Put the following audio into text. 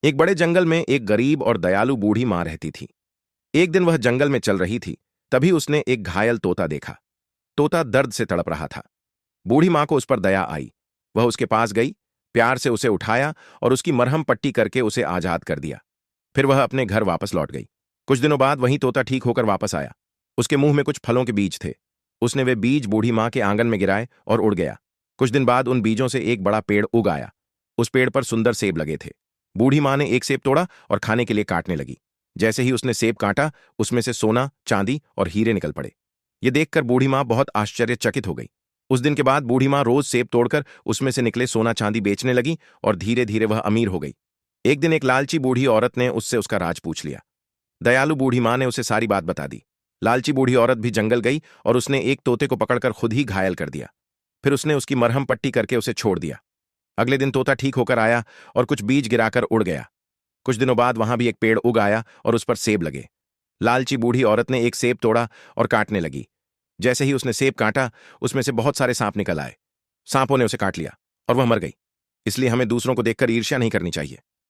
एक बड़े जंगल में एक गरीब और दयालु बूढ़ी मां रहती थी। एक दिन वह जंगल में चल रही थी, तभी उसने एक घायल तोता देखा। तोता दर्द से तड़प रहा था। बूढ़ी मां को उस पर दया आई। वह उसके पास गई, प्यार से उसे उठाया और उसकी मरहम पट्टी करके उसे आजाद कर दिया। फिर वह अपने घर वापस लौट गई। कुछ दिनों बाद वही तोता ठीक होकर वापस आया। उसके मुंह में कुछ फलों के बीज थे। उसने वे बीज बूढ़ी मां के आंगन में गिराए और उड़ गया। कुछ दिन बाद उन बीजों से एक बड़ा पेड़ उग आया। उस पेड़ पर सुंदर सेब लगे थे। बूढ़ी मां ने एक सेब तोड़ा और खाने के लिए काटने लगी। जैसे ही उसने सेब काटा, उसमें से सोना, चांदी और हीरे निकल पड़े। ये देखकर बूढ़ी मां बहुत आश्चर्यचकित हो गई। उस दिन के बाद बूढ़ी मां रोज सेब तोड़कर उसमें से निकले सोना चांदी बेचने लगी और धीरे धीरे वह अमीर हो गई। एक दिन एक लालची बूढ़ी औरत ने उससे उसका राज पूछ लिया। दयालु बूढ़ी मां ने उसे सारी बात बता दी। लालची बूढ़ी औरत भी जंगल गई और उसने एक तोते को पकड़कर खुद ही घायल कर दिया। फिर उसने उसकी मरहम पट्टी करके उसे छोड़ दिया। अगले दिन तोता ठीक होकर आया और कुछ बीज गिराकर उड़ गया। कुछ दिनों बाद वहां भी एक पेड़ उग आया और उस पर सेब लगे। लालची बूढ़ी औरत ने एक सेब तोड़ा और काटने लगी। जैसे ही उसने सेब काटा, उसमें से बहुत सारे सांप निकल आए। सांपों ने उसे काट लिया और वह मर गई। इसलिए हमें दूसरों को देखकर ईर्ष्या नहीं करनी चाहिए।